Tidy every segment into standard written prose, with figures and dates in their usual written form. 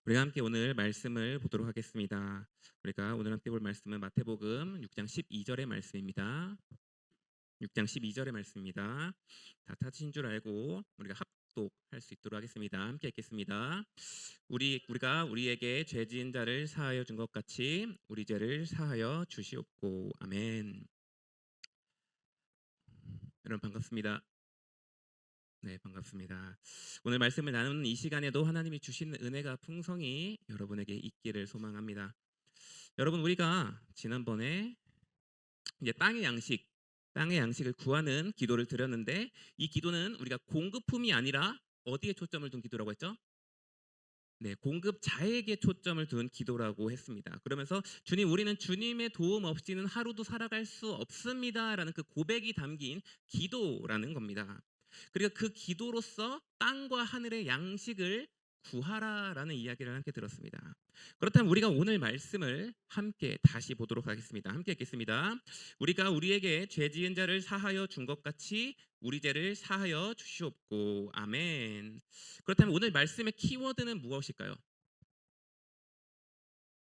우리가 함께 오늘 말씀을 보도록 하겠습니다. 우리가 오늘 함께 볼 말씀은 마태복음 6장 12절의 말씀입니다. 6장 12절의 말씀입니다. 다 찾으신 줄 알고 우리가 합독할 수 있도록 하겠습니다. 함께 읽겠습니다. 우리가 우리에게 죄 지은 자를 사하여 준 것 같이 우리 죄를 사하여 주시옵고. 아멘. 여러분 반갑습니다. 네, 반갑습니다. 오늘 말씀을 나누는 이 시간에도 하나님이 주신 은혜가 풍성히 여러분에게 있기를 소망합니다. 여러분, 우리가 지난번에 이제 땅의 양식을 구하는 기도를 드렸는데, 이 기도는 우리가 공급품이 아니라 어디에 초점을 둔 기도라고 했죠? 네, 공급자에게 초점을 둔 기도라고 했습니다. 그러면서 주님, 우리는 주님의 도움 없이는 하루도 살아갈 수 없습니다라는 그 고백이 담긴 기도라는 겁니다. 그리고 그 기도로서 땅과 하늘의 양식을 구하라라는 이야기를 함께 들었습니다. 그렇다면 우리가 오늘 말씀을 함께 다시 보도록 하겠습니다. 함께 읽겠습니다. 우리가 우리에게 죄 지은 자를 사하여 준 것 같이 우리 죄를 사하여 주시옵고. 아멘. 그렇다면 오늘 말씀의 키워드는 무엇일까요?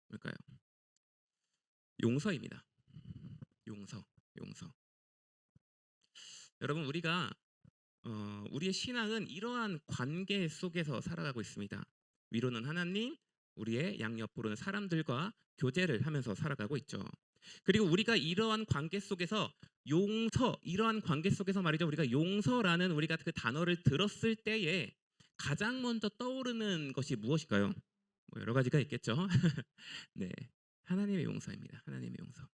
뭘까요? 용서입니다. 용서, 용서. 여러분, 우리가 우리의 신앙은 이러한 관계 속에서 살아가고 있습니다. 위로는 하나님, 우리의 양옆으로는 사람들과 교제를 하면서 살아가고 있죠. 그리고 우리가 이러한 관계 속에서 이러한 관계 속에서 말이죠. 우리가 용서라는 우리가 그 단어를 들었을 때에 가장 먼저 떠오르는 것이 무엇일까요? 뭐 여러 가지가 있겠죠. 네, 하나님의 용서입니다. 하나님의 용서,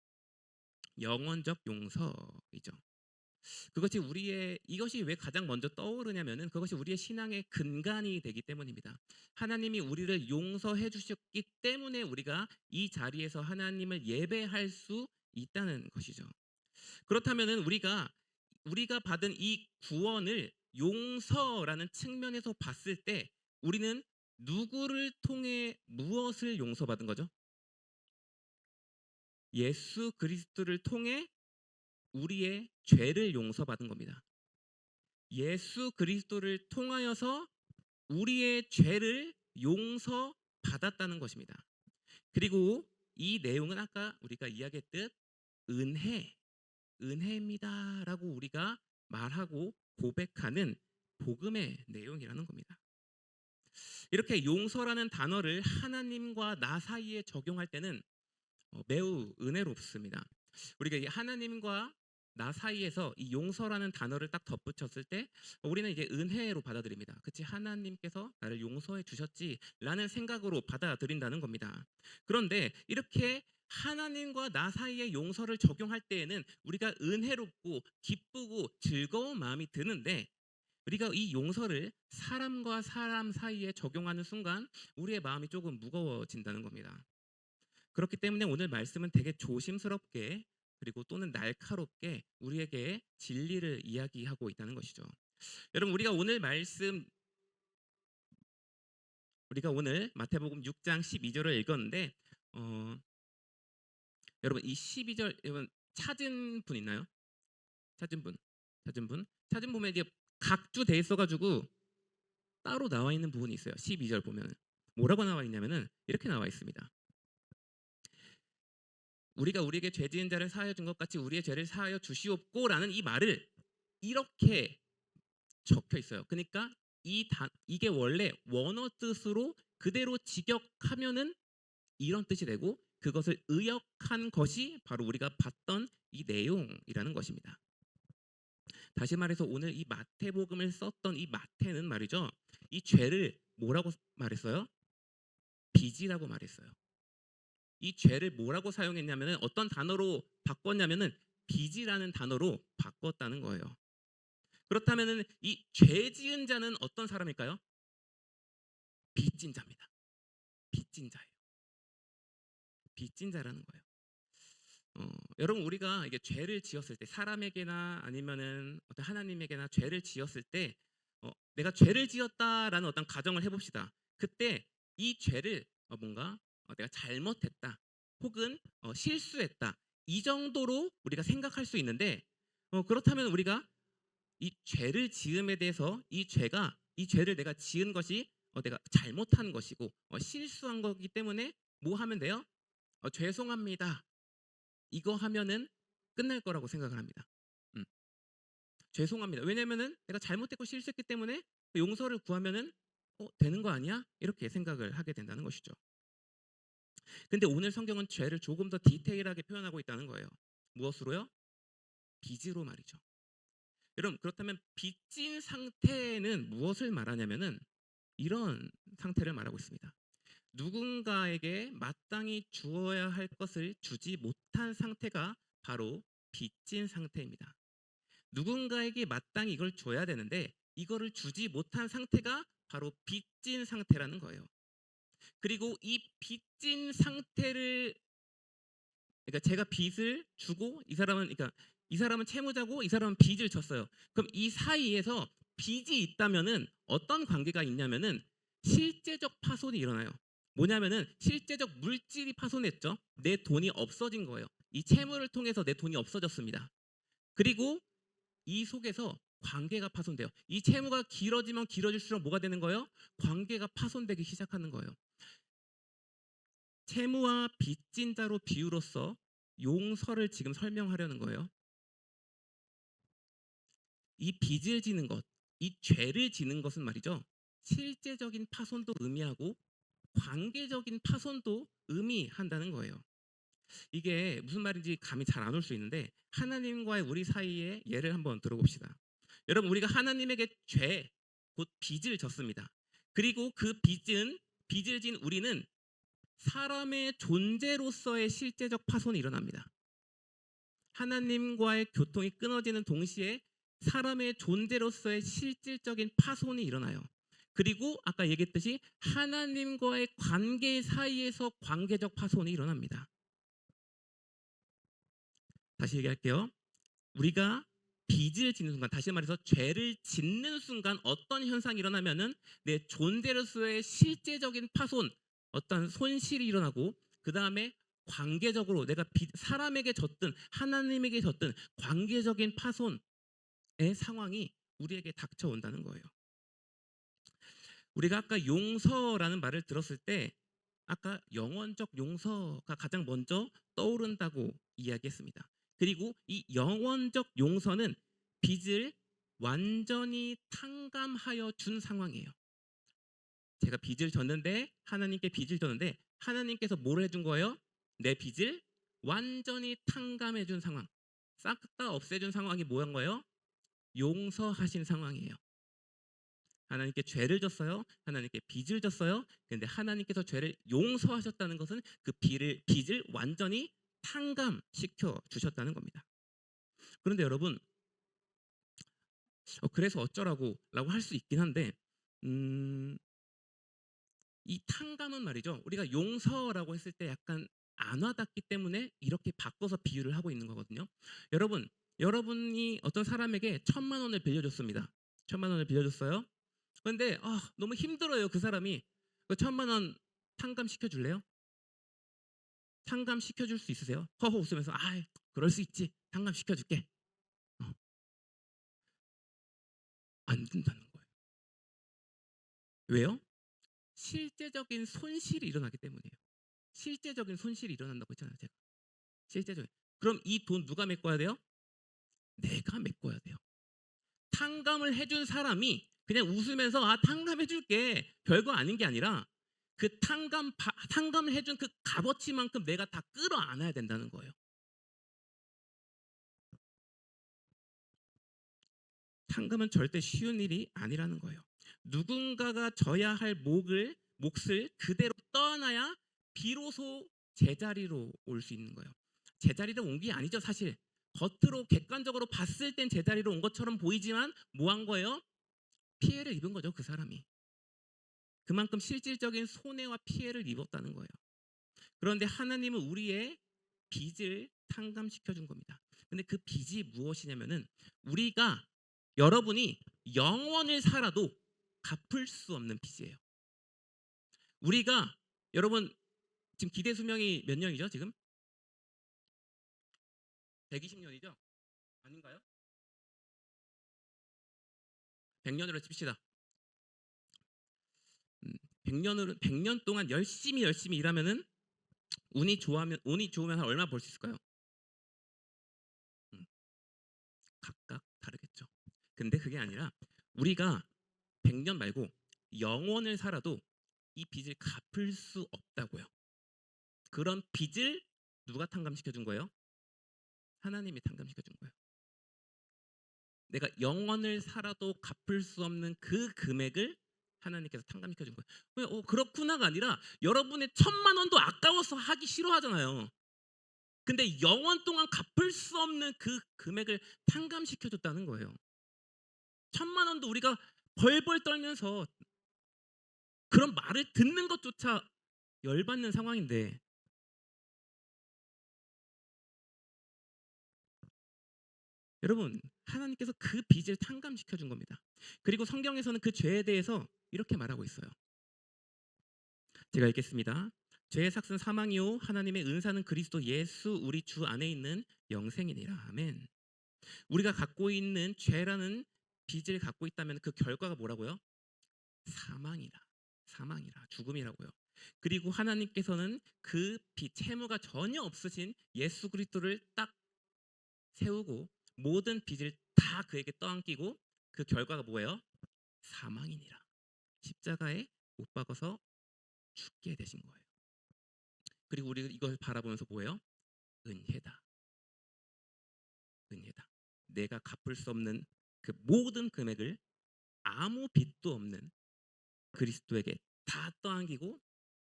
영원적 용서이죠. 이것이 왜 가장 먼저 떠오르냐면은 그것이 우리의 신앙의 근간이 되기 때문입니다. 하나님이 우리를 용서해 주셨기 때문에 우리가 이 자리에서 하나님을 예배할 수 있다는 것이죠. 그렇다면은 우리가 받은 이 구원을 용서라는 측면에서 봤을 때 우리는 누구를 통해 무엇을 용서받은 거죠? 예수 그리스도를 통해 우리의 죄를 용서받은 겁니다. 예수 그리스도를 통하여서 우리의 죄를 용서받았다는 것입니다. 그리고 이 내용은 아까 우리가 이야기했듯 은혜입니다라고 우리가 말하고 고백하는 복음의 내용이라는 겁니다. 이렇게 용서라는 단어를 하나님과 나 사이에 적용할 때는 매우 은혜롭습니다. 우리가 이 하나님과 나 사이에서 이 용서라는 단어를 딱 덧붙였을 때 우리는 이제 은혜로 받아들입니다. 그치, 하나님께서 나를 용서해 주셨지라는 생각으로 받아들인다는 겁니다. 그런데 이렇게 하나님과 나 사이에 용서를 적용할 때에는 우리가 은혜롭고 기쁘고 즐거운 마음이 드는데, 우리가 이 용서를 사람과 사람 사이에 적용하는 순간 우리의 마음이 조금 무거워진다는 겁니다. 그렇기 때문에 오늘 말씀은 되게 조심스럽게 그리고 또는 날카롭게 우리에게 진리를 이야기하고 있다는 것이죠. 여러분, 우리가 오늘 마태복음 6장 12절을 읽었는데 여러분 이 12절 여러분 찾은 분 있나요? 찾은 분. 찾은 보면 이제 각주 돼 있어 가지고 따로 나와 있는 부분이 있어요. 12절 보면 뭐라고 나와 있냐면은 이렇게 나와 있습니다. 우리가 우리에게 죄 지은 자를 사하여 준 것 같이 우리의 죄를 사하여 주시옵고라는 이 말을 이렇게 적혀 있어요. 그러니까 이게 원래 원어 뜻으로 그대로 직역하면은 이런 뜻이 되고, 그것을 의역한 것이 바로 우리가 봤던 이 내용이라는 것입니다. 다시 말해서 오늘 이 마태복음을 썼던 이 마태는 말이죠. 이 죄를 뭐라고 말했어요? 빚이라고 말했어요. 이 죄를 뭐라고 사용했냐면은 어떤 단어로 바꿨냐면은 빚이라는 단어로 바꿨다는 거예요. 그렇다면은 이 죄 지은 자는 어떤 사람일까요? 빚진 자입니다. 빚진 자예요. 빚진 자라는 거예요. 여러분, 우리가 이게 죄를 지었을 때 사람에게나 아니면은 어떤 하나님에게나 죄를 지었을 때 내가 죄를 지었다라는 어떤 가정을 해봅시다. 그때 이 죄를 내가 잘못했다 혹은 실수했다 이 정도로 우리가 생각할 수 있는데, 그렇다면 우리가 이 죄를 지음에 대해서 이 죄를 내가 지은 것이 내가 잘못한 것이고 실수한 거기 때문에 뭐 하면 돼요? 죄송합니다. 이거 하면은 끝날 거라고 생각을 합니다. 음, 죄송합니다. 왜냐면은 내가 잘못했고 실수했기 때문에 용서를 구하면은 되는 거 아니야? 이렇게 생각을 하게 된다는 것이죠. 근데 오늘 성경은 죄를 조금 더 디테일하게 표현하고 있다는 거예요. 무엇으로요? 빚으로 말이죠. 여러분, 그렇다면 빚진 상태는 무엇을 말하냐면은 이런 상태를 말하고 있습니다. 누군가에게 마땅히 주어야 할 것을 주지 못한 상태가 바로 빚진 상태입니다. 누군가에게 마땅히 이걸 줘야 되는데 이거를 주지 못한 상태가 바로 빚진 상태라는 거예요. 그리고 이 빚진 상태를, 그러니까 제가 빚을 주고 이 사람은 채무자고 이 사람은 빚을 졌어요. 그럼 이 사이에서 빚이 있다면은 어떤 관계가 있냐면은 실제적 파손이 일어나요. 뭐냐면은 실제적 물질이 파손했죠. 내 돈이 없어진 거예요. 이 채무를 통해서 내 돈이 없어졌습니다. 그리고 이 속에서 관계가 파손돼요. 이 채무가 길어지면 길어질수록 뭐가 되는 거예요? 관계가 파손되기 시작하는 거예요. 채무와 빚진 자로 비유로서 용서를 지금 설명하려는 거예요. 이 빚을 지는 것, 이 죄를 지는 것은 말이죠. 실제적인 파손도 의미하고 관계적인 파손도 의미한다는 거예요. 이게 무슨 말인지 감이 잘 안 올 수 있는데 하나님과의 우리 사이의 예를 한번 들어봅시다. 여러분, 우리가 하나님에게 죄, 곧 빚을 졌습니다. 그리고 그 빚을 진 우리는 사람의 존재로서의 실제적 파손이 일어납니다. 하나님과의 교통이 끊어지는 동시에 사람의 존재로서의 실질적인 파손이 일어나요. 그리고 아까 얘기했듯이 하나님과의 관계 사이에서 관계적 파손이 일어납니다. 다시 얘기할게요. 우리가 빚을 짓는 순간, 다시 말해서 죄를 짓는 순간 어떤 현상이 일어나면은 내 존재로서의 실제적인 파손, 어떤 손실이 일어나고 그 다음에 관계적으로 내가 사람에게 졌든 하나님에게 졌든 관계적인 파손의 상황이 우리에게 닥쳐온다는 거예요. 우리가 아까 용서라는 말을 들었을 때 아까 영원적 용서가 가장 먼저 떠오른다고 이야기했습니다. 그리고 이 영원적 용서는 빚을 완전히 탕감하여 준 상황이에요. 제가 빚을 졌는데 하나님께 빚을 졌는데 하나님께서 뭘 해준 거예요? 내 빚을 완전히 탕감해 준 상황, 싹 다 없애준 상황이 뭐한 거예요? 용서하신 상황이에요. 하나님께 죄를 졌어요. 하나님께 빚을 졌어요. 그런데 하나님께서 죄를 용서하셨다는 것은 그 빚을 완전히 탕감시켜 주셨다는 겁니다. 그런데 여러분, 그래서 어쩌라고 라고 할 수 있긴 한데 이 탕감은 말이죠. 우리가 용서라고 했을 때 약간 안 와닿기 때문에 이렇게 바꿔서 비유를 하고 있는 거거든요. 여러분이 어떤 사람에게 1,000,000원을 빌려줬습니다. 1,000,000원을 빌려줬어요. 그런데 너무 힘들어요. 그 사람이. 그 1,000,000원 탕감시켜 줄래요? 탕감시켜 줄 수 있으세요? 허허 웃으면서 그럴 수 있지. 탕감시켜 줄게. 안 된다는 거예요. 왜요? 실제적인 손실이 일어나기 때문이에요. 실제적인 손실이 일어난다고 했잖아요. 제가. 실제적인. 그럼 이 돈 누가 메꿔야 돼요? 내가 메꿔야 돼요. 탕감을 해준 사람이 그냥 웃으면서 탕감해 줄게. 별거 아닌 게 아니라 그 탕감을 해준 그 값어치만큼 내가 다 끌어안아야 된다는 거예요. 탕감은 절대 쉬운 일이 아니라는 거예요. 누군가가 져야 할 몫을 그대로 떠나야 비로소 제자리로 올 수 있는 거예요. 제자리로 온 게 아니죠, 사실. 겉으로 객관적으로 봤을 땐 제자리로 온 것처럼 보이지만 뭐 한 거예요? 피해를 입은 거죠, 그 사람이. 그만큼 실질적인 손해와 피해를 입었다는 거예요. 그런데 하나님은 우리의 빚을 탕감시켜 준 겁니다. 근데 그 빚이 무엇이냐면은 여러분이 영원을 살아도 갚을 수 없는 빚이에요. 여러분 지금 기대 수명이 몇 년이죠? 지금 120년이죠? 아닌가요? 100년으로 칩시다. 100년 동안 열심히 일하면은 운이 좋으면 얼마 벌 수 있을까요? 음, 각각 다르겠죠. 근데 그게 아니라 우리가 100년 말고 영원을 살아도 이 빚을 갚을 수 없다고요. 그런 빚을 누가 탕감시켜 준 거예요? 하나님이 탕감시켜 준 거예요. 내가 영원을 살아도 갚을 수 없는 그 금액을 하나님께서 탕감시켜 준 거예요. 그렇구나가 아니라 여러분의 1,000만 원도 아까워서 하기 싫어하잖아요. 근데 영원 동안 갚을 수 없는 그 금액을 탕감시켜 줬다는 거예요. 1,000만 원도 우리가 벌벌 떨면서 그런 말을 듣는 것조차 열받는 상황인데, 여러분, 하나님께서 그 빚을 탕감시켜 준 겁니다. 그리고 성경에서는 그 죄에 대해서 이렇게 말하고 있어요. 제가 읽겠습니다. 죄의 삭은 사망이요 하나님의 은사는 그리스도 예수 우리 주 안에 있는 영생이니라. 아멘. 우리가 갖고 있는 죄라는 빚을 갖고 있다면 그 결과가 뭐라고요? 사망이라 죽음이라고요. 그리고 하나님께서는 그 빚 채무가 전혀 없으신 예수 그리스도를 딱 세우고 모든 빚을 다 그에게 떠안기고 그 결과가 뭐예요? 사망이니라. 십자가에 못 박아서 죽게 되신 거예요. 그리고 우리 이걸 바라보면서 뭐예요? 은혜다. 내가 갚을 수 없는 그 모든 금액을 아무 빚도 없는 그리스도에게 다 떠안기고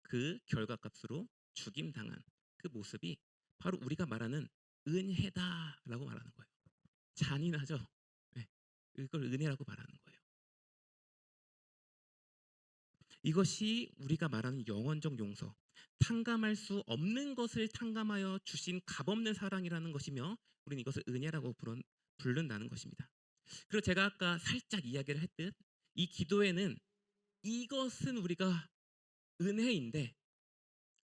그 결과값으로 죽임 당한 그 모습이 바로 우리가 말하는 은혜다라고 말하는 거예요. 잔인하죠? 네, 이걸 은혜라고 말하는 거예요. 이것이 우리가 말하는 영원적 용서, 탕감할 수 없는 것을 탕감하여 주신 값없는 사랑이라는 것이며, 우리는 이것을 은혜라고 부른다는 것입니다. 그리고 제가 아까 살짝 이야기를 했듯 이 기도에는 이것은 우리가 은혜인데,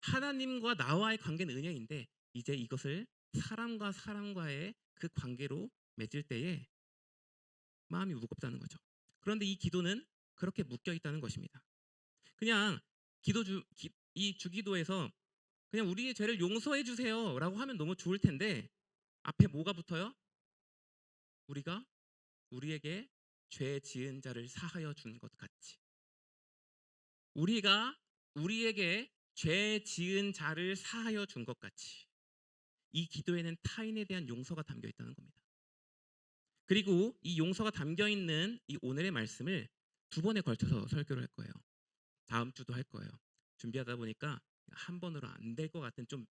하나님과 나와의 관계는 은혜인데, 이제 이것을 사람과 사람과의 그 관계로 맺을 때에 마음이 무겁다는 거죠. 그런데 이 기도는 그렇게 묶여 있다는 것입니다. 그냥 이 주기도에서 그냥 우리의 죄를 용서해 주세요라고 하면 너무 좋을 텐데, 앞에 뭐가 붙어요? 우리가 우리에게 죄 지은 자를 사하여 준 것 같이. 우리가 우리에게 죄 지은 자를 사하여 준 것 같이. 이 기도에는 타인에 대한 용서가 담겨 있다는 겁니다. 그리고 이 용서가 담겨 있는 이 오늘의 말씀을 2번에 걸쳐서 설교를 할 거예요. 다음 주도 할 거예요. 준비하다 보니까 한 번으로 안 될 것 같은 좀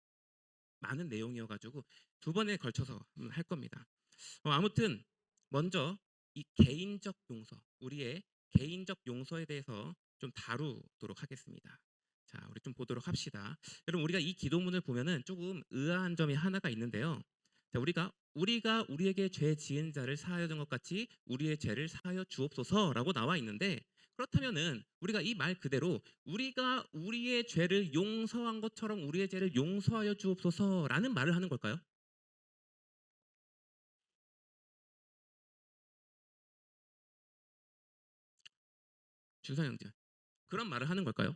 많은 내용이어가지고 2번에 걸쳐서 할 겁니다. 아무튼 먼저 이 개인적 용서, 우리의 개인적 용서에 대해서 좀 다루도록 하겠습니다. 자, 우리 좀 보도록 합시다. 여러분, 우리가 이 기도문을 보면은 조금 의아한 점이 하나가 있는데요. 자, 우리가 우리에게 죄 지은 자를 사하여 준 것 같이 우리의 죄를 사하여 주옵소서라고 나와 있는데, 그렇다면은 우리가 이 말 그대로 우리가 우리의 죄를 용서한 것처럼 우리의 죄를 용서하여 주옵소서라는 말을 하는 걸까요? 준상 형제, 그런 말을 하는 걸까요?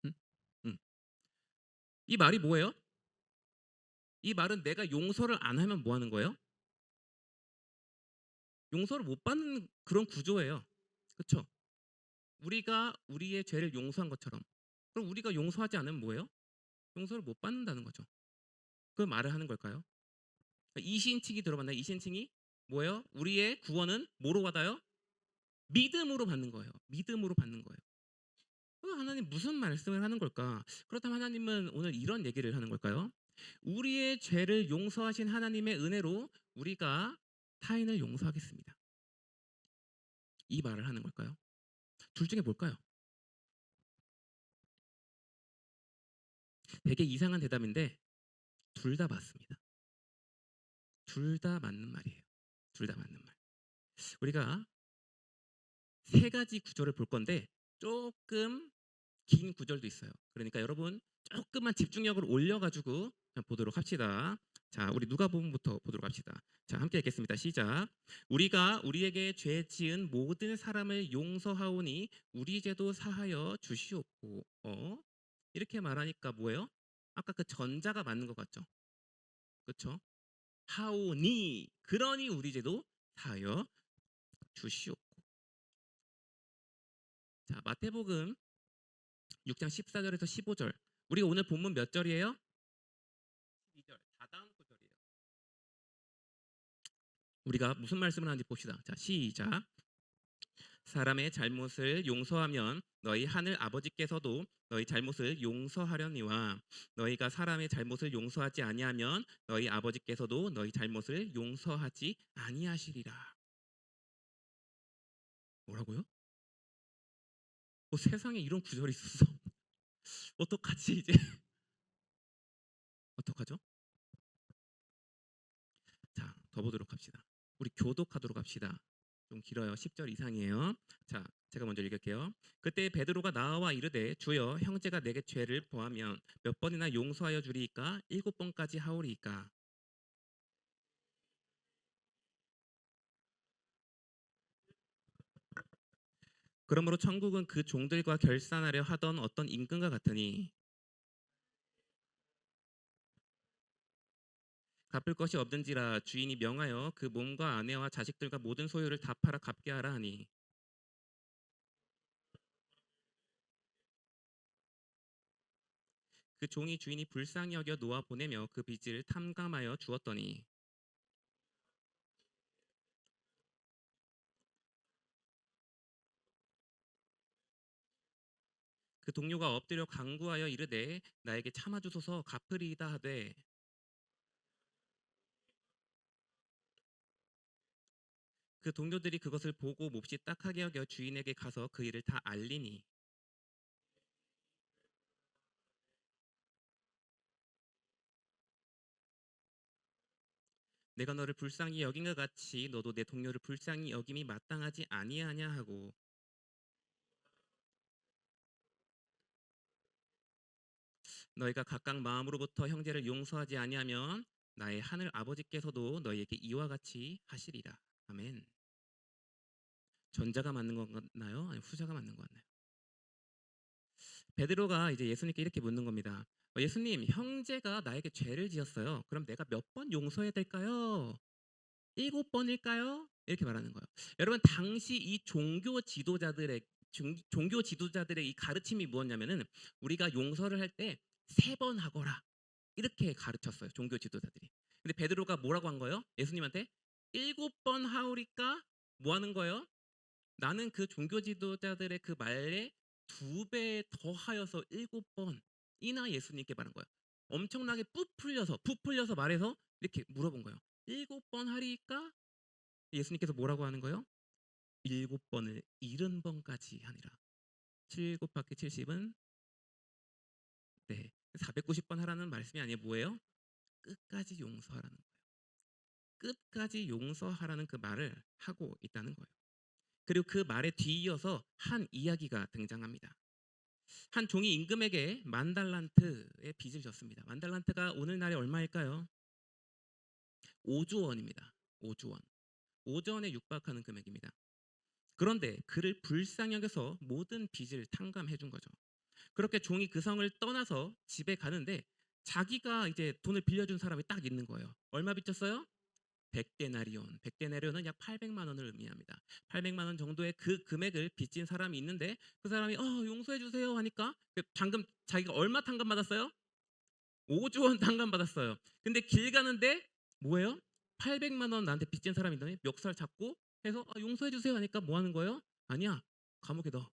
음? 음. 이 말이 뭐예요? 이 말은 내가 용서를 안 하면 뭐 하는 거예요? 용서를 못 받는 그런 구조예요. 그렇죠? 우리가 우리의 죄를 용서한 것처럼. 그럼 우리가 용서하지 않으면 뭐예요? 용서를 못 받는다는 거죠. 그 말을 하는 걸까요? 이신칭이 들어봤나요? 이신칭이 뭐예요? 우리의 구원은 뭐로 받아요? 믿음으로 받는 거예요. 믿음으로 받는 거예요. 하나님 무슨 말씀을 하는 걸까? 그렇다면 하나님은 오늘 이런 얘기를 하는 걸까요? 우리의 죄를 용서하신 하나님의 은혜로 우리가 타인을 용서하겠습니다. 이 말을 하는 걸까요? 둘 중에 뭘까요? 되게 이상한 대답인데 둘 다 맞습니다. 둘 다 맞는 말이에요. 둘 다 맞는 말. 우리가 3가지 구절을 볼 건데 조금 긴 구절도 있어요. 그러니까 여러분 조금만 집중력을 올려가지고 보도록 합시다. 자, 우리 누가복음부터 보도록 합시다. 자, 함께 읽겠습니다. 시작. 우리가 우리에게 죄 지은 모든 사람을 용서하오니 우리 죄도 사하여 주시옵고. 이렇게 말하니까 뭐예요? 아까 그 전자가 맞는 것 같죠? 그렇죠? 하오니 그러니 우리 죄도 사하여 주시옵고. 자, 마태복음 6장 14절에서 15절. 우리가 오늘 본문 몇 절이에요? 12절. 다다음 구절이에요. 우리가 무슨 말씀을 하는지 봅시다. 자, 시작. 사람의 잘못을 용서하면 너희 하늘 아버지께서도 너희 잘못을 용서하려니와 너희가 사람의 잘못을 용서하지 아니하면 너희 아버지께서도 너희 잘못을 용서하지 아니하시리라. 뭐라고요? 세상에 이런 구절이 있었어. 어떡하지 이제? 어떡하죠? 자, 더 보도록 합시다. 우리 교독하도록 합시다. 좀 길어요. 10절 이상이에요. 자, 제가 먼저 읽을게요. 그때 베드로가 나와 이르되 주여 형제가 내게 죄를 범하면 몇 번이나 용서하여 주리이까? 7번까지 하오리이까? 그러므로 천국은 그 종들과 결산하려 하던 어떤 임금과 같으니 갚을 것이 없든지라 주인이 명하여 그 몸과 아내와 자식들과 모든 소유를 다 팔아 갚게 하라 하니 그 종이 주인이 불쌍히 여겨 놓아 보내며 그 빚을 탕감하여 주었더니 그 동료가 엎드려 간구하여 이르되 나에게 참아주소서 갚으리이다 하되 그 동료들이 그것을 보고 몹시 딱하게 여겨 주인에게 가서 그 일을 다 알리니 내가 너를 불쌍히 여긴 것 같이 너도 내 동료를 불쌍히 여김이 마땅하지 아니하냐 하고 너희가 각각 마음으로부터 형제를 용서하지 아니하면 나의 하늘 아버지께서도 너희에게 이와 같이 하시리라. 아멘. 전자가 맞는 것 같나요? 아니 후자가 맞는 것 같나요? 베드로가 이제 예수님께 이렇게 묻는 겁니다. 예수님, 형제가 나에게 죄를 지었어요. 그럼 내가 몇 번 용서해야 될까요? 7번일까요? 이렇게 말하는 거예요. 여러분, 당시 이 종교 지도자들의 이 가르침이 무엇냐면은 우리가 용서를 할 때 3번 하거라. 이렇게 가르쳤어요. 종교 지도자들이. 근데 베드로가 뭐라고 한 거예요? 예수님한테 7번 하오리까? 뭐 하는 거예요? 나는 그 종교 지도자들의 그 말에 2배 더 하여서 7번이나 예수님께 말한 거예요. 엄청나게 부풀려서 말해서 이렇게 물어본 거예요. 7번 하리까? 예수님께서 뭐라고 하는 거예요? 7번을 70번까지 하니라. 7 곱하기 70은 네 490번 하라는 말씀이 아니에요. 뭐예요? 끝까지 용서하라는 거예요. 끝까지 용서하라는 그 말을 하고 있다는 거예요. 그리고 그 말에 뒤이어서 한 이야기가 등장합니다. 한 종이 임금에게 10,000달란트의 빚을 졌습니다. 10,000달란트가 오늘날에 얼마일까요? 5조 원입니다. 5조 원. 5조 원에 육박하는 금액입니다. 그런데 그를 불쌍히 여겨서 모든 빚을 탕감해 준 거죠. 그렇게 종이 그 성을 떠나서 집에 가는데 자기가 이제 돈을 빌려준 사람이 딱 있는 거예요. 얼마 빚졌어요? 100데나리온. 100데나리온은 약 800만 원을 의미합니다. 800만 원 정도의 그 금액을 빚진 사람이 있는데 그 사람이 용서해 주세요 하니까 방금 자기가 얼마 탕감 받았어요? 5조 원 탕감 받았어요. 근데 길 가는데 뭐예요? 800만 원 나한테 빚진 사람이 있더니 멱살 잡고 해서 용서해 주세요 하니까 뭐 하는 거예요? 아니야. 감옥에 넣어.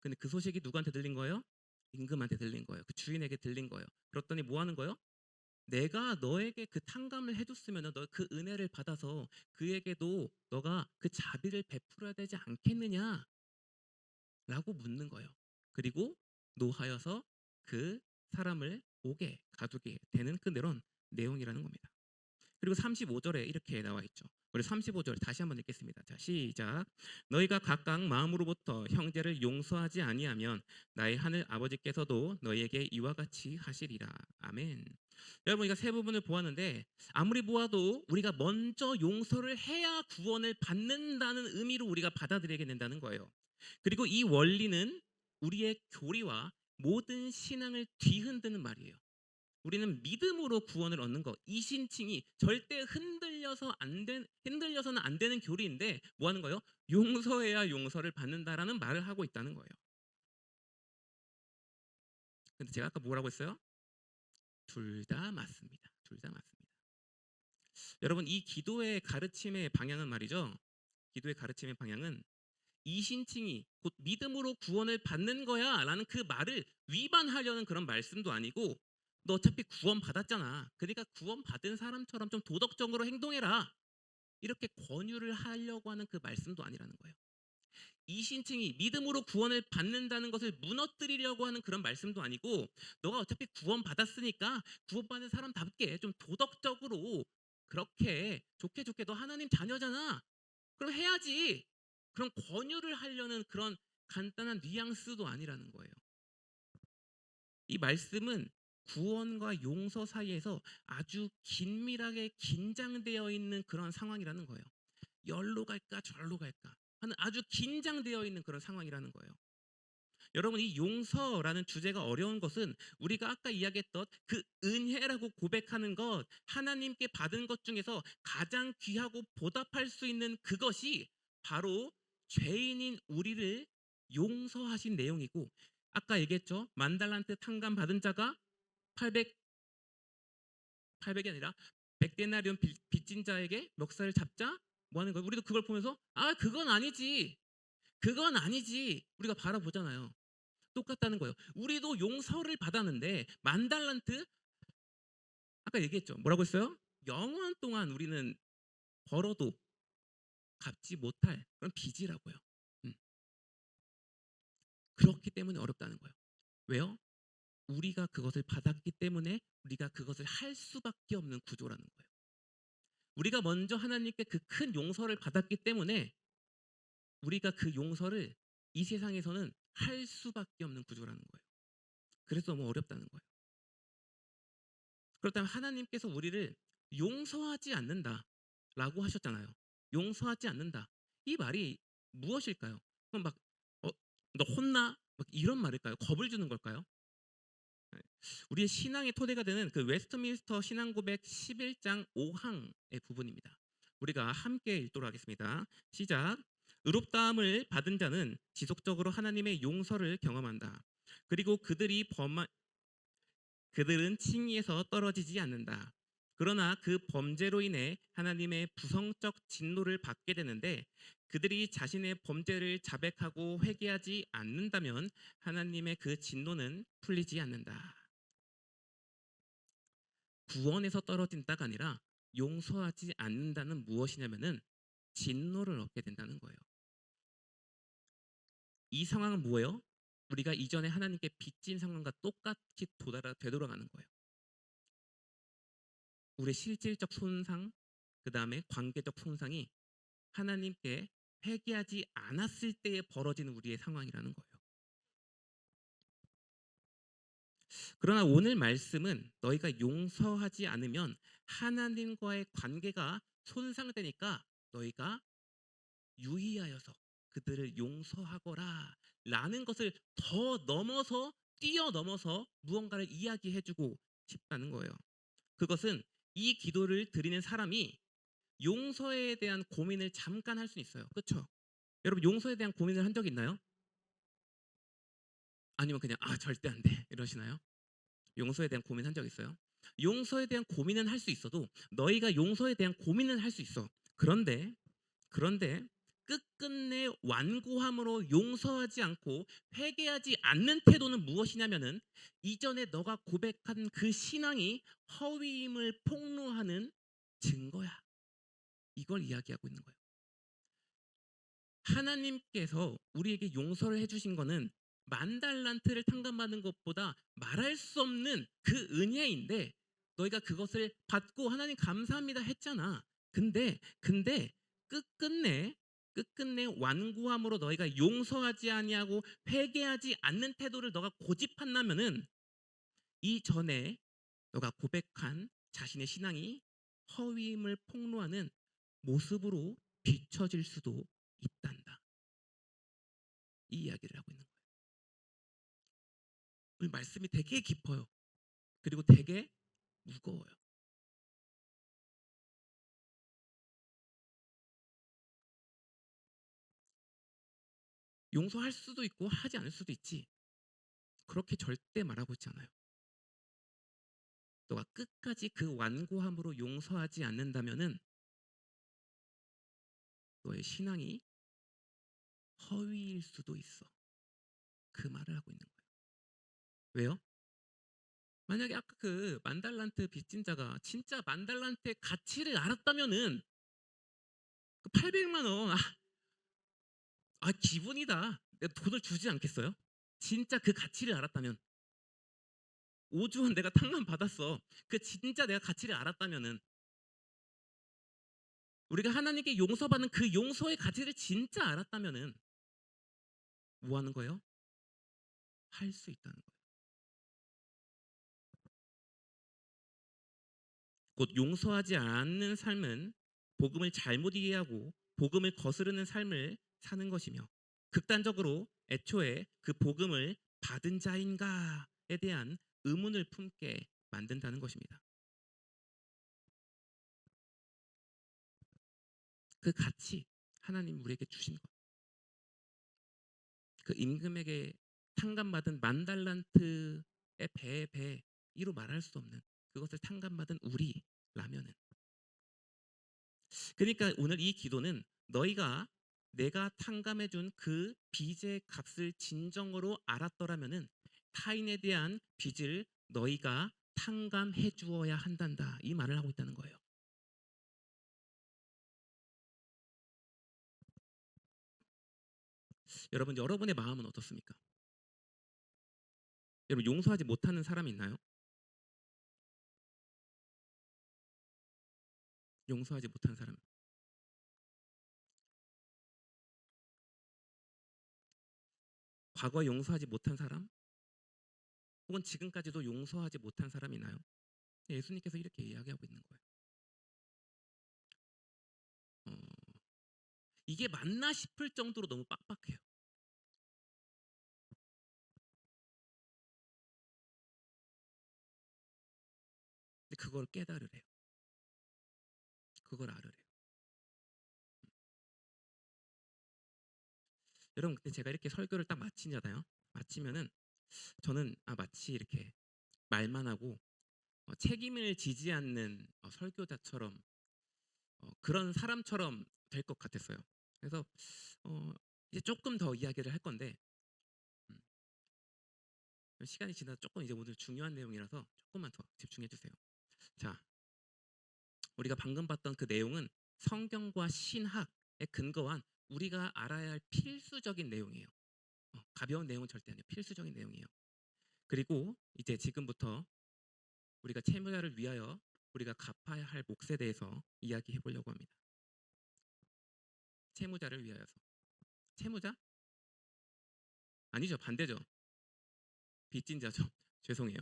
근데 그 소식이 누구한테 들린 거예요? 임금한테 들린 거예요. 그 주인에게 들린 거예요. 그랬더니 뭐 하는 거예요? 내가 너에게 그 탕감을 해줬으면 너 그 은혜를 받아서 그에게도 너가 그 자비를 베풀어야 되지 않겠느냐라고 묻는 거예요. 그리고 노하여서 그 사람을 옥에 가두게 되는 그런 내용이라는 겁니다. 그리고 35절에 이렇게 나와 있죠. 우리 35절 다시 한번 읽겠습니다. 자, 시작. 너희가 각각 마음으로부터 형제를 용서하지 아니하면 나의 하늘 아버지께서도 너희에게 이와 같이 하시리라. 아멘. 여러분, 우리가 세 부분을 보았는데 아무리 보아도 우리가 먼저 용서를 해야 구원을 받는다는 의미로 우리가 받아들이게 된다는 거예요. 그리고 이 원리는 우리의 교리와 모든 신앙을 뒤흔드는 말이에요. 우리는 믿음으로 구원을 얻는 것, 이신칭이 절대 흔들려서는 안 되는 교리인데 뭐 하는 거예요? 용서해야 용서를 받는다라는 말을 하고 있다는 거예요. 근데 제가 아까 뭐라고 했어요? 둘 다 맞습니다. 둘 다 맞습니다. 여러분, 이 기도의 가르침의 방향은 말이죠. 기도의 가르침의 방향은 이신칭이 곧 믿음으로 구원을 받는 거야 라는 그 말을 위반하려는 그런 말씀도 아니고, 너 어차피 구원 받았잖아, 그러니까 구원 받은 사람처럼 좀 도덕적으로 행동해라, 이렇게 권유를 하려고 하는 그 말씀도 아니라는 거예요. 이신칭이 믿음으로 구원을 받는다는 것을 무너뜨리려고 하는 그런 말씀도 아니고, 너가 어차피 구원 받았으니까 구원받은 사람답게 좀 도덕적으로 그렇게 좋게 너 하나님 자녀잖아, 그럼 해야지, 그런 권유를 하려는 그런 간단한 뉘앙스도 아니라는 거예요. 이 말씀은 구원과 용서 사이에서 아주 긴밀하게 긴장되어 있는 그런 상황이라는 거예요. 열로 갈까 절로 갈까 하는 아주 긴장되어 있는 그런 상황이라는 거예요. 여러분, 이 용서라는 주제가 어려운 것은 우리가 아까 이야기했던 그 은혜라고 고백하는 것, 하나님께 받은 것 중에서 가장 귀하고 보답할 수 있는 그것이 바로 죄인인 우리를 용서하신 내용이고, 아까 얘기했죠. 만달란트 탕감 받은 자가 800이 아니라 100데나리온 빚진 자에게 멱살을 잡자 뭐 하는 거예요? 우리도 그걸 보면서 그건 아니지, 그건 아니지, 우리가 바라보잖아요. 똑같다는 거예요. 우리도 용서를 받았는데 만달란트, 아까 얘기했죠. 뭐라고 했어요? 영원 동안 우리는 벌어도 갚지 못할 그런 빚이라고요. 그렇기 때문에 어렵다는 거예요. 왜요? 우리가 그것을 받았기 때문에 우리가 그것을 할 수밖에 없는 구조라는 거예요. 우리가 먼저 하나님께 그 큰 용서를 받았기 때문에 우리가 그 용서를 이 세상에서는 할 수밖에 없는 구조라는 거예요. 그래서 너무 어렵다는 거예요. 그렇다면 하나님께서 우리를 용서하지 않는다라고 하셨잖아요. 용서하지 않는다. 이 말이 무엇일까요? 그럼 막 너 혼나? 막 이런 말일까요? 겁을 주는 걸까요? 우리의 신앙의 토대가 되는 그 웨스트민스터 신앙고백 11장 5항의 부분입니다. 우리가 함께 읽도록 하겠습니다. 시작. 의롭다함을 받은 자는 지속적으로 하나님의 용서를 경험한다. 그리고 그들은 칭의에서 떨어지지 않는다. 그러나 그 범죄로 인해 하나님의 부성적 진노를 받게 되는데, 그들이 자신의 범죄를 자백하고 회개하지 않는다면 하나님의 그 진노는 풀리지 않는다. 구원에서 떨어진다가 아니라 용서하지 않는다는 무엇이냐면은 진노를 얻게 된다는 거예요. 이 상황은 뭐예요? 우리가 이전에 하나님께 빚진 상황과 똑같이 되돌아가는 거예요. 우리의 실질적 손상, 그 다음에 관계적 손상이 하나님께 회개하지 않았을 때에 벌어지는 우리의 상황이라는 거예요. 그러나 오늘 말씀은 너희가 용서하지 않으면 하나님과의 관계가 손상되니까 너희가 유의하여서 그들을 용서하거라 라는 것을 뛰어넘어서 무언가를 이야기해주고 싶다는 거예요. 그것은 이 기도를 드리는 사람이 용서에 대한 고민을 잠깐 할 수 있어요. 그렇죠? 여러분, 용서에 대한 고민을 한 적 있나요? 아니면 그냥 절대 안 돼 이러시나요? 용서에 대한 고민 한 적 있어요? 용서에 대한 고민은 할 수 있어도 너희가 용서에 대한 고민은 할 수 있어. 그런데 끝끝내 완고함으로 용서하지 않고 회개하지 않는 태도는 무엇이냐면은 이전에 너가 고백한 그 신앙이 허위임을 폭로하는 증거야. 이걸 이야기하고 있는 거예요. 하나님께서 우리에게 용서를 해주신 거는 만달란트를 탕감받는 것보다 말할 수 없는 그 은혜인데, 너희가 그것을 받고 하나님 감사합니다 했잖아. 근데 끝끝내 끝끝내 완고함으로 너희가 용서하지 아니하고 회개하지 않는 태도를 너가 고집한다면은 이전에 너가 고백한 자신의 신앙이 허위임을 폭로하는 모습으로 비춰질 수도 있단다. 이 이야기를 하고 있는 거예요. 오늘 말씀이 되게 깊어요. 그리고 되게 무거워요. 용서할 수도 있고 하지 않을 수도 있지. 그렇게 절대 말하고 있지 않아요. 너가 끝까지 그 완고함으로 용서하지 않는다면은 너의 신앙이 허위일 수도 있어. 그 말을 하고 있는 거예요. 왜요? 만약에 아까 그 만달란트 빚진 자가 진짜 만달란트의 가치를 알았다면은 그 800만 원, 기분이다. 내가 돈을 주지 않겠어요? 진짜 그 가치를 알았다면 5주원 내가 탕감 받았어. 그 진짜 내가 가치를 알았다면은 우리가 하나님께 용서받는 그 용서의 가치를 진짜 알았다면은 뭐 하는 거예요? 할 수 있다는 거예요. 곧 용서하지 않는 삶은 복음을 잘못 이해하고 복음을 거스르는 삶을 사는 것이며 극단적으로 애초에 그 복음을 받은 자인가에 대한 의문을 품게 만든다는 것입니다. 그 가치 하나님 우리에게 주신 것, 그 임금에게 탕감받은 만 달란트의 배의 배 이로 말할 수 없는 그것을 탕감받은 우리라면은 그러니까 오늘 이 기도는 너희가 내가 탕감해 준 그 빚의 값을 진정으로 알았더라면은 타인에 대한 빚을 너희가 탕감해 주어야 한단다. 이 말을 하고 있다는 거예요. 여러분, 여러분의 마음은 어떻습니까? 여러분 용서하지 못하는 사람 있나요? 용서하지 못한 사람. 과거에 용서하지 못한 사람? 혹은 지금까지도 용서하지 못한 사람이 있나요? 예수님께서 이렇게 이야기하고 있는 거예요. 어, 이게 맞나 싶을 정도로 너무 빡빡해요. 근데 그걸 깨달으래요. 그걸 알으래요. 여러분 근데 제가 이렇게 설교를 딱 마치잖아요. 마치면은 저는 마치 이렇게 말만 하고 책임을 지지 않는 설교자처럼 그런 사람처럼 될 것 같았어요. 그래서 어, 이제 조금 더 이야기를 할 건데 음, 시간이 지나서 조금 이제 오늘 중요한 내용이라서 조금만 더 집중해 주세요. 자, 우리가 방금 봤던 그 내용은 성경과 신학에 근거한 우리가 알아야 할 필수적인 내용이에요. 가벼운 내용은 절대 아니에요. 필수적인 내용이에요. 그리고 이제 지금부터 우리가 채무자를 위하여 우리가 갚아야 할 몫에 대해서 이야기해 보려고 합니다. 채무자를 위하여서. 채무자? 아니죠. 반대죠. 빚진 자죠. 죄송해요.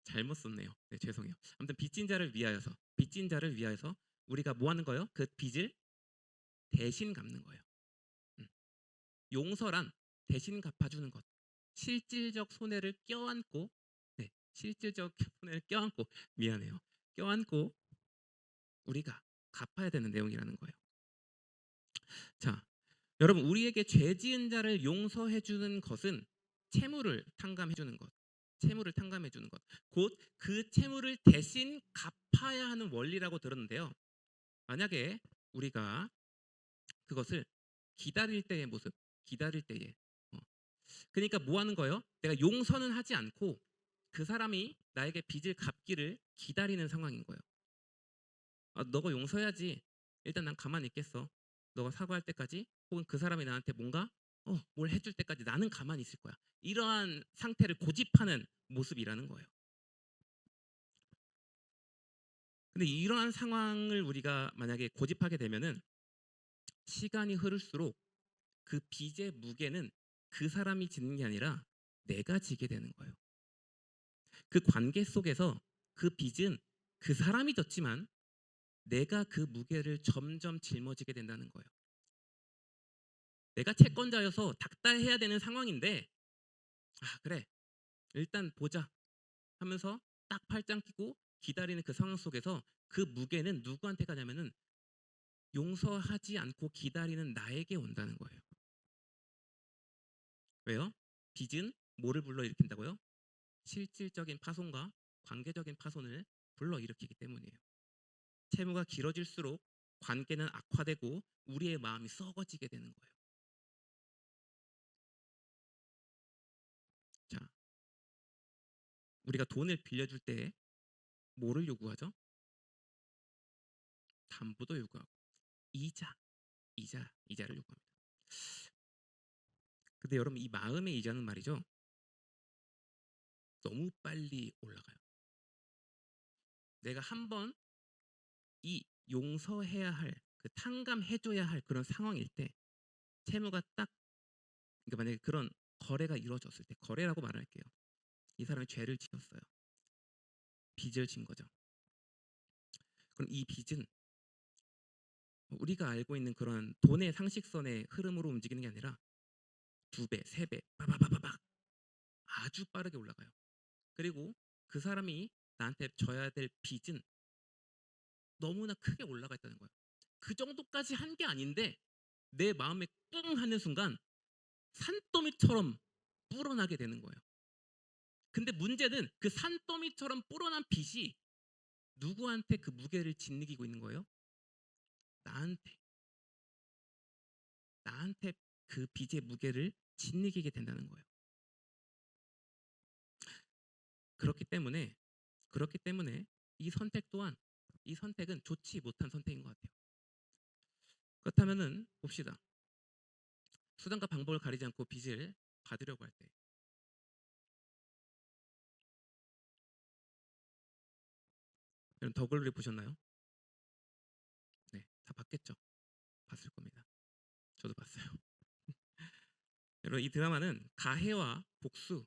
잘못 썼네요. 네, 죄송해요. 아무튼 빚진 자를 위하여서 빚진 자를 위하여서 우리가 뭐 하는 거예요? 그 빚을 대신 갚는 거예요. 음. 용서란 대신 갚아주는 것. 실질적 손해를 껴안고 실질적 손해를 껴안고 미안해요. 껴안고 우리가 갚아야 되는 내용이라는 거예요. 자, 여러분 우리에게 죄 지은 자를 용서해 주는 것은 채무를 탕감해 주는 것. 채무를 탕감해 주는 것. 곧 그 채무를 대신 갚아야 하는 원리라고 들었는데요. 만약에 우리가 그것을 기다릴 때의 모습, 기다릴 때의 그러니까 뭐 하는 거예요? 내가 용서는 하지 않고 그 사람이 나에게 빚을 갚기를 기다리는 상황인 거예요. 너가 용서해야지. 일단 난 가만히 있겠어. 너가 사과할 때까지 혹은 그 사람이 나한테 뭔가 뭘 해줄 때까지 나는 가만히 있을 거야. 이러한 상태를 고집하는 모습이라는 거예요. 근데 이러한 상황을 우리가 만약에 고집하게 되면은 시간이 흐를수록 그 빚의 무게는 그 사람이 지는 게 아니라 내가 지게 되는 거예요. 그 관계 속에서 그 빚은 그 사람이 졌지만 내가 그 무게를 점점 짊어지게 된다는 거예요. 내가 채권자여서 닥달해야 되는 상황인데, 아 그래 일단 보자 하면서 딱 팔짱 끼고 기다리는 그 상황 속에서 그 무게는 누구한테 가냐면은 용서하지 않고 기다리는 나에게 온다는 거예요. 왜요? 빚은 뭐를 불러일으킨다고요? 실질적인 파손과 관계적인 파손을 불러일으키기 때문이에요. 채무가 길어질수록 관계는 악화되고 우리의 마음이 썩어지게 되는 거예요. 자, 우리가 돈을 빌려줄 때 뭐를 요구하죠? 담보도 요구하고 이자를 요구합니다. 근데 여러분 이 마음의 이자는 말이죠. 너무 빨리 올라가요. 내가 한번 이 용서해야 할, 그 탕감해줘야 할 그런 상황일 때 채무가 딱, 그러니까 만약에 그런 거래가 이루어졌을 때, 거래라고 말할게요. 이 사람이 죄를 지었어요. 빚을 진 거죠. 그럼 이 빚은 우리가 알고 있는 그런 돈의 상식선의 흐름으로 움직이는 게 아니라 2배, 3배, 빠바바바박 아주 빠르게 올라가요. 그리고 그 사람이 나한테 져야 될 빚은 너무나 크게 올라가 있다는 거예요. 그 정도까지 한 게 아닌데 내 마음에 꿍 하는 순간 산더미처럼 불어나게 되는 거예요. 근데 문제는 그 산더미처럼 불어난 빚이 누구한테 그 무게를 짓이기고 있는 거예요? 나한테. 나한테 그 빚의 무게를 짓이기게 된다는 거예요. 그렇기 때문에 이 선택 또한, 이 선택은 좋지 못한 선택인 것 같아요. 그렇다면은 봅시다. 수단과 방법을 가리지 않고 빚을 받으려고 할 때, 여러분 더글로리 보셨나요? 네, 다 봤겠죠. 봤을 겁니다. 저도 봤어요. 여러분 이 드라마는 가해와 복수에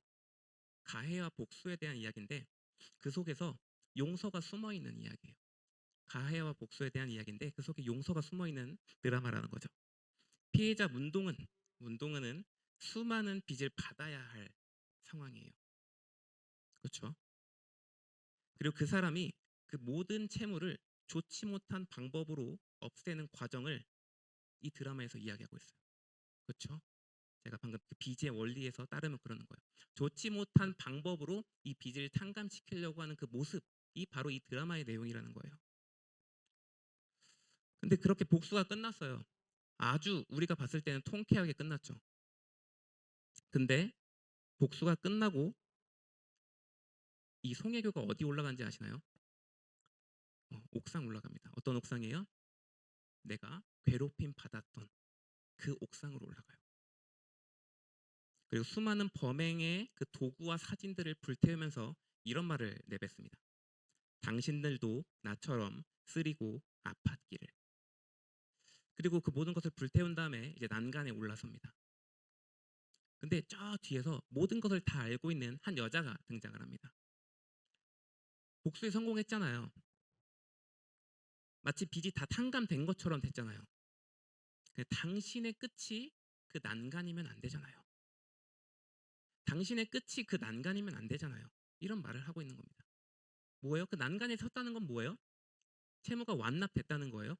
대한 이야기인데 그 속에서 용서가 숨어 있는 이야기예요. 가해와 복수에 대한 이야기인데 그 속에 용서가 숨어 있는 드라마라는 거죠. 피해자 문동은은 수많은 빚을 받아야 할 상황이에요. 그렇죠? 그리고 그 사람이 그 모든 채무를 좋지 못한 방법으로 없애는 과정을 이 드라마에서 이야기하고 있어요. 그렇죠? 제가 방금 그 빚의 원리에서 따르면 그러는 거예요. 좋지 못한 방법으로 이 빚을 탕감시키려고 하는 그 모습이 바로 이 드라마의 내용이라는 거예요. 근데 그렇게 복수가 끝났어요. 아주 우리가 봤을 때는 통쾌하게 끝났죠. 근데 복수가 끝나고 이 송혜교가 어디 올라간지 아시나요? 옥상 올라갑니다. 어떤 옥상이에요? 내가 괴롭힘 받았던 그 옥상으로 올라가요. 그리고 수많은 범행의 그 도구와 사진들을 불태우면서 이런 말을 내뱉습니다. 당신들도 나처럼 쓰리고 아팠기를. 그리고 그 모든 것을 불태운 다음에 이제 난간에 올라섭니다. 근데 저 뒤에서 모든 것을 다 알고 있는 한 여자가 등장을 합니다. 복수에 성공했잖아요. 마치 빚이 다 탕감된 것처럼 됐잖아요. 당신의 끝이 그 난간이면 안 되잖아요. 당신의 끝이 그 난간이면 안 되잖아요. 이런 말을 하고 있는 겁니다. 뭐예요? 그 난간에 섰다는 건 뭐예요? 채무가 완납됐다는 거예요?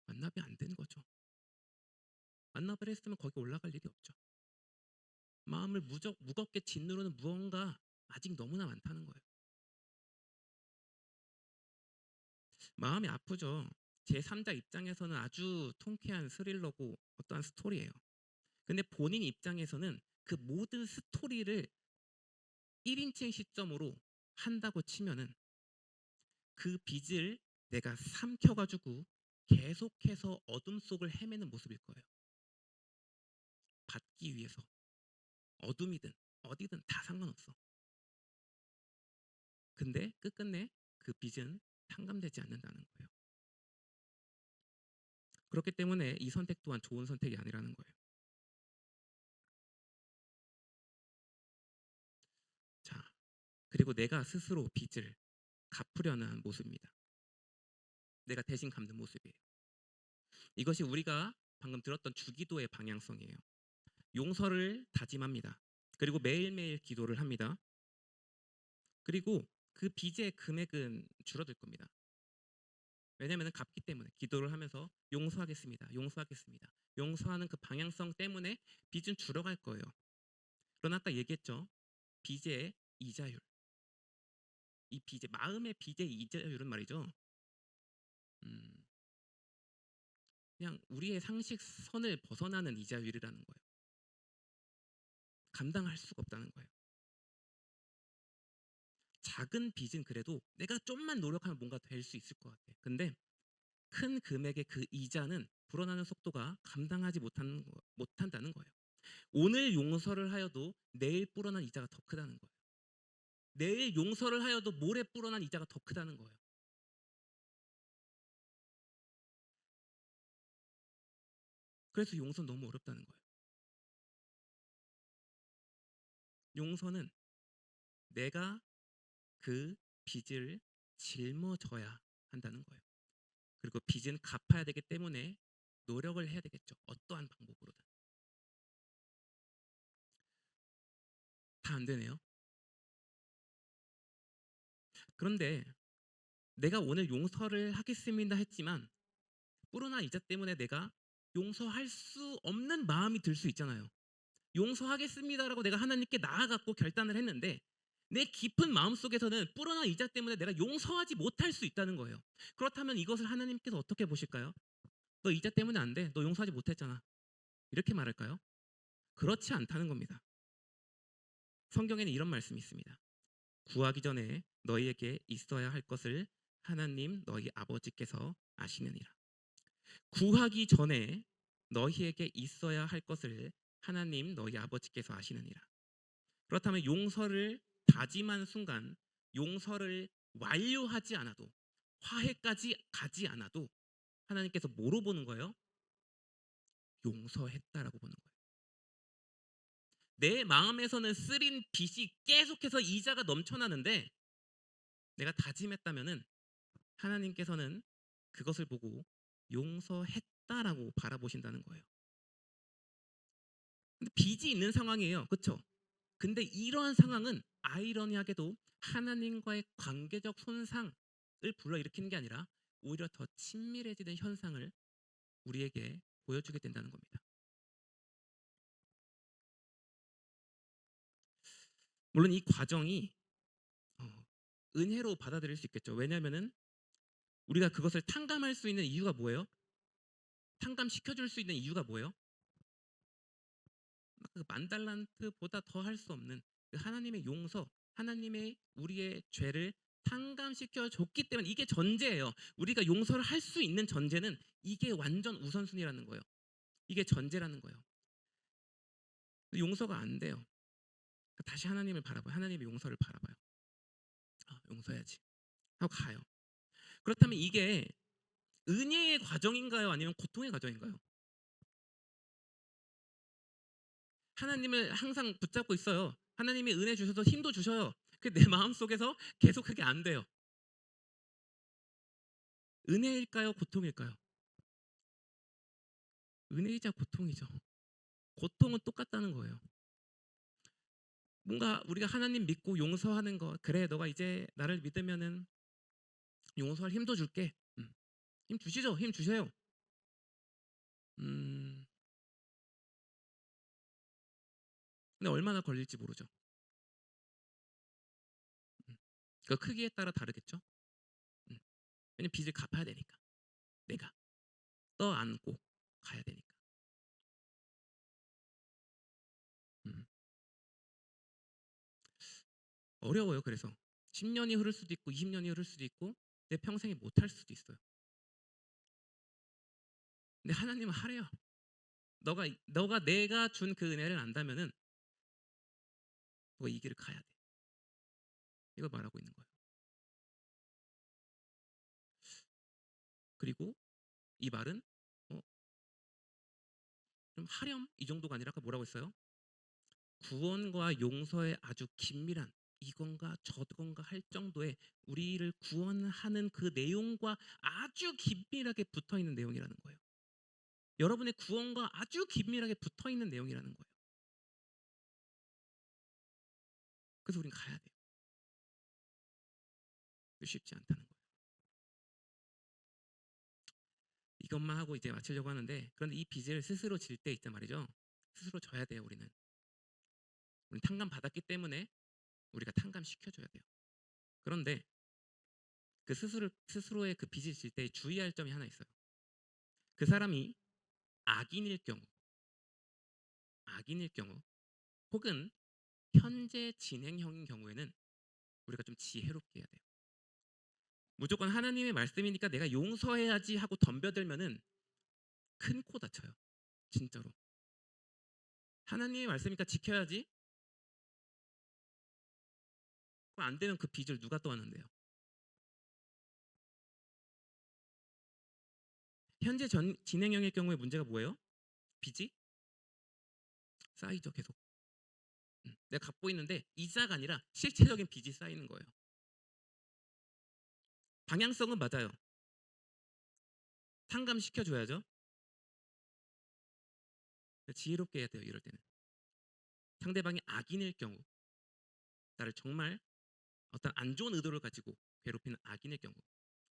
완납이 안 된 거죠. 완납을 했으면 거기 올라갈 일이 없죠. 마음을 무겁게 짓누르는 무언가 아직 너무나 많다는 거예요. 마음이 아프죠. 제3자 입장에서는 아주 통쾌한 스릴러고 어떠한 스토리예요. 근데 본인 입장에서는 그 모든 스토리를 1인칭 시점으로 한다고 치면은 그 빚을 내가 삼켜가지고 계속해서 어둠 속을 헤매는 모습일 거예요. 받기 위해서. 어둠이든 어디든 다 상관없어. 근데 끝끝내 그 빚은 탕감되지 않는다는 거예요. 그렇기 때문에 이 선택 또한 좋은 선택이 아니라는 거예요. 자, 그리고 내가 스스로 빚을 갚으려는 하는 모습입니다. 내가 대신 갚는 모습이에요. 이것이 우리가 방금 들었던 주기도의 방향성이에요. 용서를 다짐합니다. 그리고 매일매일 기도를 합니다. 그리고 그 빚의 금액은 줄어들 겁니다. 왜냐하면 갚기 때문에 기도를 하면서 용서하겠습니다. 용서하겠습니다. 용서하는 그 방향성 때문에 빚은 줄어갈 거예요. 그러나 아까 얘기했죠. 빚의 이자율. 이 빚의 마음의 빚의 이자율은 말이죠. 음, 그냥 우리의 상식선을 벗어나는 이자율이라는 거예요. 감당할 수가 없다는 거예요. 작은 빚은 그래도 내가 좀만 노력하면 뭔가 될 수 있을 것 같아. 근데 큰 금액의 그 이자는 불어나는 속도가 감당하지 못한다는 거예요. 오늘 용서를 하여도 내일 불어난 이자가 더 크다는 거예요. 내일 용서를 하여도 모레 불어난 이자가 더 크다는 거예요. 그래서 용서는 너무 어렵다는 거예요. 용서는 내가 그 빚을 짊어져야 한다는 거예요. 그리고 빚은 갚아야 되기 때문에 노력을 해야 되겠죠. 어떠한 방법으로든. 다 안 되네요. 그런데 내가 오늘 용서를 하겠습니다 했지만 불어난 이자 때문에 내가 용서할 수 없는 마음이 들 수 있잖아요. 용서하겠습니다라고 내가 하나님께 나아갔고 결단을 했는데 내 깊은 마음속에서는 불어난 이자 때문에 내가 용서하지 못할 수 있다는 거예요. 그렇다면 이것을 하나님께서 어떻게 보실까요? 너 이자 때문에 안 돼. 너 용서하지 못했잖아. 이렇게 말할까요? 그렇지 않다는 겁니다. 성경에는 이런 말씀이 있습니다. 구하기 전에 너희에게 있어야 할 것을 하나님 너희 아버지께서 아시느니라. 구하기 전에 너희에게 있어야 할 것을 하나님 너희 아버지께서 아시느니라. 그렇다면 용서를 다짐한 순간 용서를 완료하지 않아도 화해까지 가지 않아도 하나님께서 뭐로 보는 거예요? 용서했다라고 보는 거예요. 내 마음에서는 쓰린 빚이 계속해서 이자가 넘쳐나는데 내가 다짐했다면은 하나님께서는 그것을 보고 용서했다라고 바라보신다는 거예요. 근데 빚이 있는 상황이에요. 그렇죠? 근데 이러한 상황은 아이러니하게도 하나님과의 관계적 손상을 불러일으키는 게 아니라 오히려 더 친밀해지는 현상을 우리에게 보여주게 된다는 겁니다. 물론 이 과정이 은혜로 받아들일 수 있겠죠. 왜냐하면은 우리가 그것을 탕감할 수 있는 이유가 뭐예요? 탕감시켜줄 수 있는 이유가 뭐예요? 그 만달란트보다 더 할 수 없는 그 하나님의 용서, 하나님의 우리의 죄를 탕감시켜 줬기 때문에 이게 전제예요. 우리가 용서를 할 수 있는 전제는 이게 완전 우선순위라는 거예요. 이게 전제라는 거예요. 용서가 안 돼요. 다시 하나님을 바라봐요. 하나님의 용서를 바라봐요. 용서해야지 하고 가요. 그렇다면 이게 은혜의 과정인가요? 아니면 고통의 과정인가요? 하나님을 항상 붙잡고 있어요. 하나님이 은혜 주셔서 힘도 주셔요. 내 마음속에서 계속 그게 안 돼요. 은혜일까요? 고통일까요? 은혜이자 고통이죠. 고통은 똑같다는 거예요. 뭔가 우리가 하나님 믿고 용서하는 거, 그래 너가 이제 나를 믿으면은 용서할 힘도 줄게. 힘 주시죠. 힘 주세요. 근데 얼마나 걸릴지 모르죠. 그 크기에 따라 다르겠죠. 음. 왜냐면 빚을 갚아야 되니까. 내가 떠안고 가야 되니까. 음. 어려워요. 그래서 10년이 흐를 수도 있고 20년이 흐를 수도 있고 내 평생에 못할 수도 있어요. 근데 하나님은 하래요. 너가 내가 준 그 은혜를 안다면은 너가 이 길을 가야 돼. 이걸 말하고 있는 거예요. 그리고 이 말은 좀 하렴 이 정도가 아니라 아까 뭐라고 했어요? 구원과 용서의 아주 긴밀한 이건가 저건가 할 정도의 우리를 구원하는 그 내용과 아주 긴밀하게 붙어 있는 내용이라는 거예요. 여러분의 구원과 아주 긴밀하게 붙어 있는 내용이라는 거예요. 그래서 우린 가야 돼요. 쉽지 않다는 거예요. 이것만 하고 이제 마치려고 하는데, 그런데 이 빚을 스스로 질 때 있단 말이죠. 스스로 져야 돼요. 우리는 탕감 받았기 때문에 우리가 탕감 시켜줘야 돼요. 그런데 그 스스로의 그 빚을 질 때 주의할 점이 하나 있어요. 그 사람이 악인일 경우 혹은 현재 진행형인 경우에는 우리가 좀 지혜롭게 해야 돼요. 무조건 하나님의 말씀이니까 내가 용서해야지 하고 덤벼들면은 큰 코 다쳐요. 진짜로. 하나님의 말씀이니까 지켜야지. 안 되면 그 빚을 누가 떠안는데요? 현재 진행형일 경우에 문제가 뭐예요? 빚이 쌓이죠. 계속. 내가 갚고 있는데 이자가 아니라 실체적인 빚이 쌓이는 거예요. 방향성은 맞아요. 탕감시켜줘야죠. 지혜롭게 해야 돼요. 이럴 때는. 상대방이 악인일 경우, 나를 정말 어떤 안 좋은 의도를 가지고 괴롭히는 악인일 경우,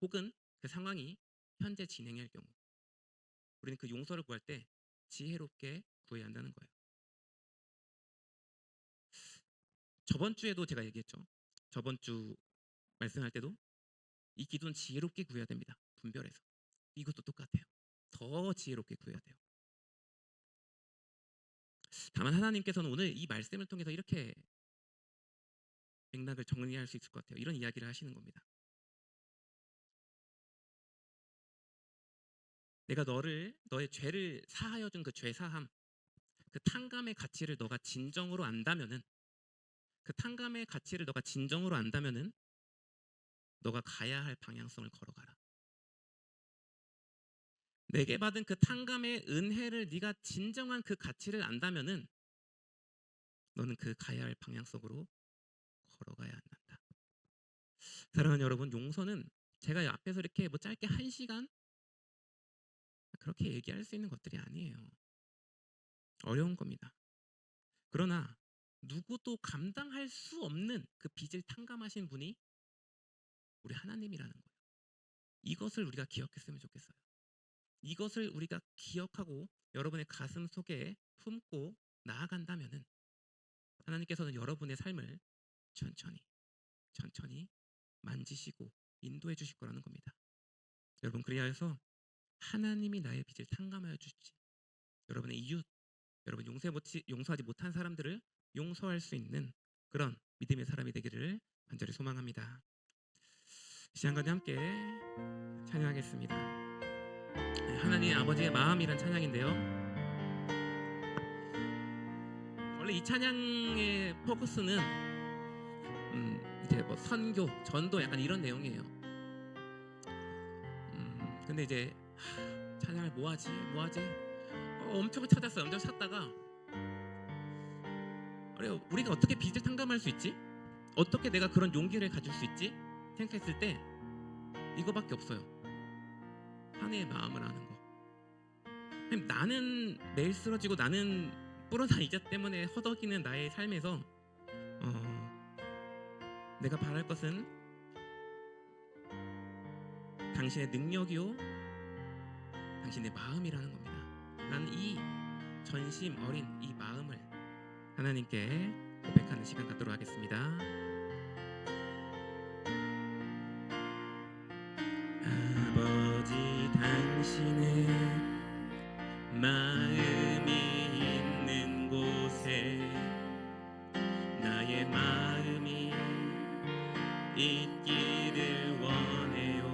혹은 그 상황이 현재 진행일 경우, 우리는 그 용서를 구할 때 지혜롭게 구해야 한다는 거예요. 저번 주에도 제가 얘기했죠. 저번 주 말씀할 때도 이 기도는 지혜롭게 구해야 됩니다. 분별해서. 이것도 똑같아요. 더 지혜롭게 구해야 돼요. 다만 하나님께서는 오늘 이 말씀을 통해서 이렇게 맥락을 정리할 수 있을 것 같아요. 이런 이야기를 하시는 겁니다. 내가 너의 죄를 사하여 준 그 죄사함, 그 탕감의 가치를 너가 진정으로 안다면은, 너가 가야 할 방향성을 걸어가라. 내게 받은 그 탕감의 은혜를 네가 진정한 그 가치를 안다면은 너는 그 가야 할 방향성으로 걸어가야 한다. 사랑하는 여러분, 용서는 제가 앞에서 이렇게 뭐 짧게 1시간 그렇게 얘기할 수 있는 것들이 아니에요. 어려운 겁니다. 그러나 누구도 감당할 수 없는 그 빚을 탕감하신 분이 우리 하나님이라는 거예요. 이것을 우리가 기억했으면 좋겠어요. 이것을 우리가 기억하고 여러분의 가슴 속에 품고 나아간다면은 하나님께서는 여러분의 삶을 천천히 만지시고 인도해 주실 거라는 겁니다. 여러분, 그리하여서 하나님이 나의 빚을 탕감하여 주시지, 여러분의 이웃, 여러분 용서하지 못한 사람들을 용서할 수 있는 그런 믿음의 사람이 되기를 간절히 소망합니다. 시간까지 함께 찬양하겠습니다. 하나님 아버지의 마음이란 찬양인데요. 원래 이 찬양의 포커스는 이제 뭐 선교, 전도 약간 이런 내용이에요. 근데 이제 찬양을 뭐하지? 엄청 찾았어요. 엄청 찾다가 우리가 어떻게 빚을 탕감할 수 있지? 어떻게 내가 그런 용기를 가질 수 있지? 생각했을 때 이거밖에 없어요. 하나님의 마음을 아는 거. 나는 매일 쓰러지고 나는 불어난 이자 때문에 허덕이는 나의 삶에서 내가 바랄 것은 당신의 능력이요 당신의 마음이라는 겁니다. 나는 이 전심 어린 이 마음을 하나님께 고백하는 시간 갖도록 하겠습니다. 아버지, 당신의 마음이 있는 곳에 나의 마음이 있기를 원해요.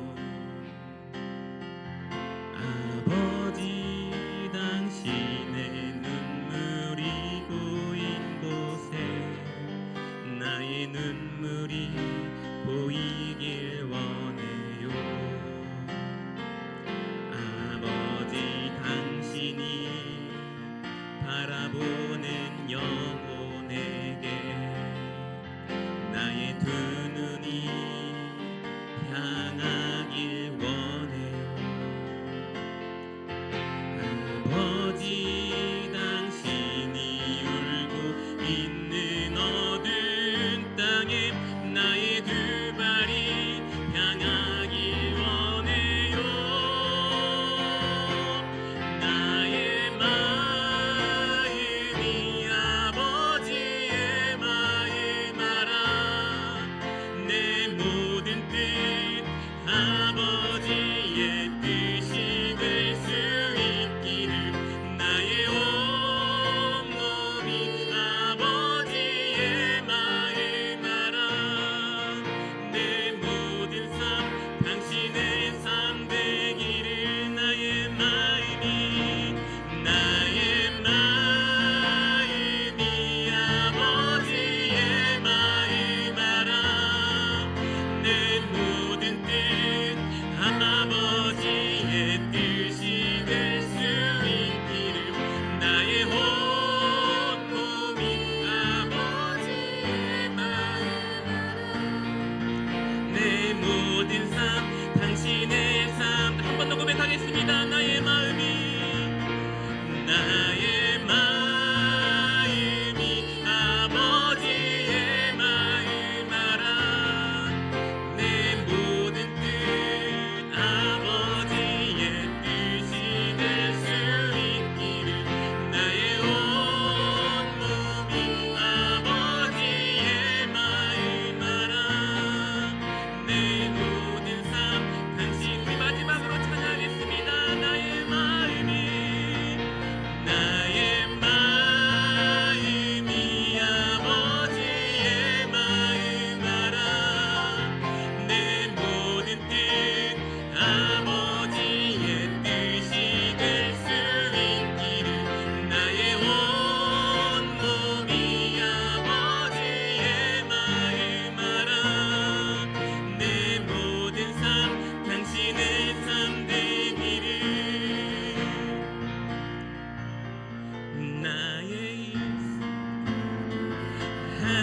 아버지, 당신의 눈물이 고인 곳에 나의 눈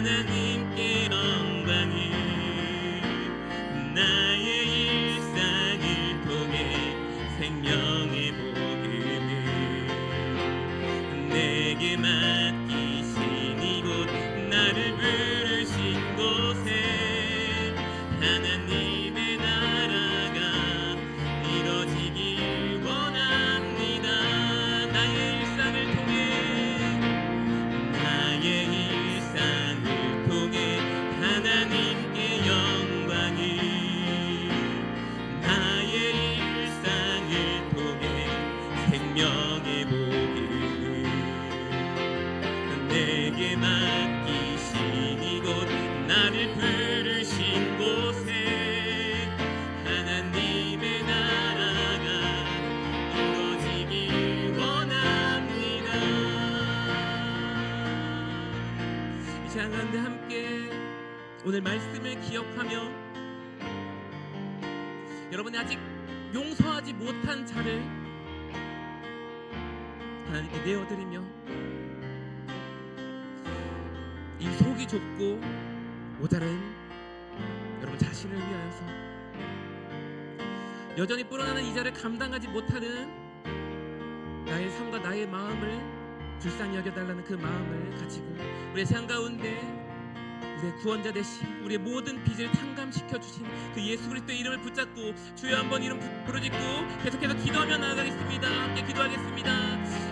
하나님께 영광을 나의 일상을 통해 생명의 복음을 내게 맡기신 이곳 나를 부르신 곳에 하나님의 나라가 이뤄지길 원합니다. 나의 일상을 통해 하나님께 영광을 나의 일상을 통해 생명의 복음을 내게 맡기신 이곳 나를 부르신 곳에 하나님의 나라가 이루어지길 원합니다. 이 시간 가운데 함께 오늘 말씀을 기억하며 여러분이 아직 용서하지 못한 자를 하나님께 내어드리며 이 속이 좁고 모자른 여러분 자신을 위하여서 여전히 불어나는 이 자를 감당하지 못하는 나의 삶과 나의 마음을 불쌍히 여겨달라는 그 마음을 가지고 우리의 삶 가운데 우리의 구원자 되신 우리의 모든 빚을 탕감시켜 주신 그 예수 그리스도의 이름을 붙잡고 주여 한번 이름 부르짖고 계속해서 기도하며 나아가겠습니다. 함께 기도하겠습니다.